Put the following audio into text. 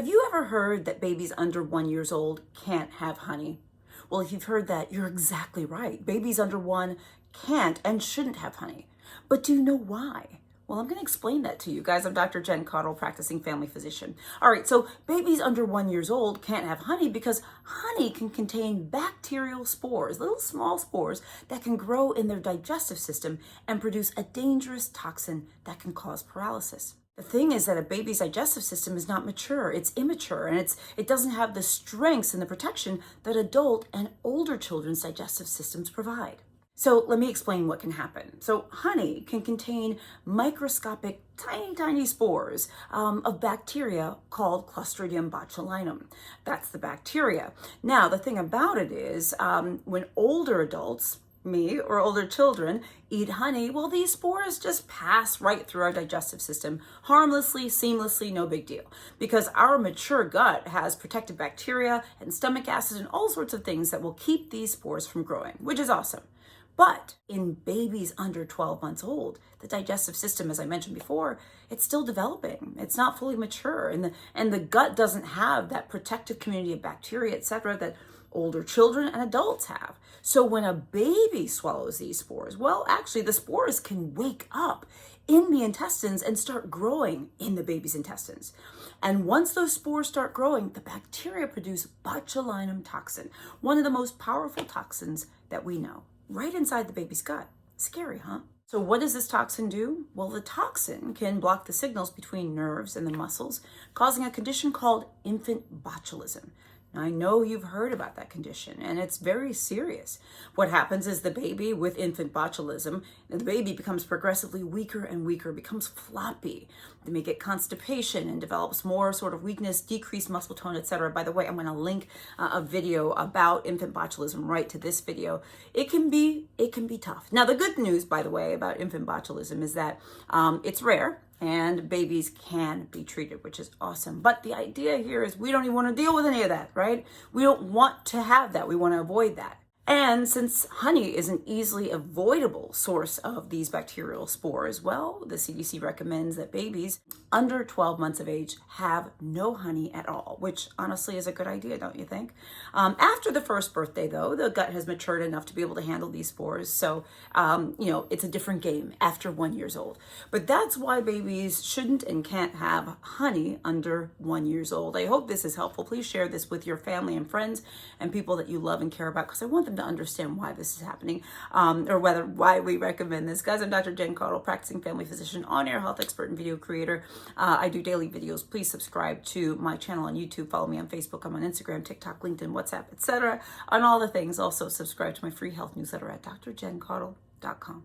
Have you ever heard that babies under 1 year old can't have honey? Well, if you've heard that, you're exactly right. Babies under 1 can't and shouldn't have honey. But do you know why? Well, I'm going to explain that to you guys. I'm Dr. Jen Caudle, practicing family physician. All right, so babies under 1 year old can't have honey because honey can contain bacterial spores, little small spores that can grow in their digestive system and produce a dangerous toxin that can cause paralysis. The thing is that a baby's digestive system is not mature, it's immature, and it doesn't have the strengths and the protection that adult and older children's digestive systems provide. So let me explain what can happen. So honey can contain microscopic, tiny spores of bacteria called Clostridium botulinum. That's the bacteria. Now, the thing about it is when older adults, me or older children, eat honey, well, these spores just pass right through our digestive system harmlessly, seamlessly, no big deal. Because our mature gut has protected bacteria and stomach acid and all sorts of things that will keep these spores from growing, which is awesome. But in babies under 12 months old, the digestive system, as I mentioned before, it's still developing. It's not fully mature, and the gut doesn't have that protective community of bacteria, etc., that older children and adults have. So when a baby swallows these spores, well, actually the spores can wake up in the intestines and start growing in the baby's intestines. And once those spores start growing, the bacteria produce botulinum toxin, one of the most powerful toxins that we know, right inside the baby's gut. Scary, huh? So what does this toxin do? Well, the toxin can block the signals between nerves and the muscles, causing a condition called infant botulism. Now, I know you've heard about that condition, and it's very serious. What happens is the baby with infant botulism, the baby becomes progressively weaker and weaker, becomes floppy. They may get constipation and develops more sort of weakness, decreased muscle tone, etc. By the way, I'm going to link a video about infant botulism right to this video. It can be tough. Now, the good news, by the way, about infant botulism is that it's rare. And babies can be treated, which is awesome. But the idea here is we don't even want to deal with any of that, right? We don't want to have that. We want to avoid that. And since honey is an easily avoidable source of these bacterial spores, well, the CDC recommends that babies under 12 months of age have no honey at all, which honestly is a good idea, don't you think? After the first birthday, though, the gut has matured enough to be able to handle these spores. So, it's a different game after 1 year old. But that's why babies shouldn't and can't have honey under 1 year old. I hope this is helpful. Please share this with your family and friends and people that you love and care about, because I want them to understand why this is happening, or why we recommend this. Guys, I'm Dr. Jen Caudle, practicing family physician, on-air health expert, and video creator. I do daily videos. Please subscribe to my channel on YouTube. Follow me on Facebook. I'm on Instagram, TikTok, LinkedIn, WhatsApp, etc. On all the things. Also subscribe to my free health newsletter at drjencaudle.com.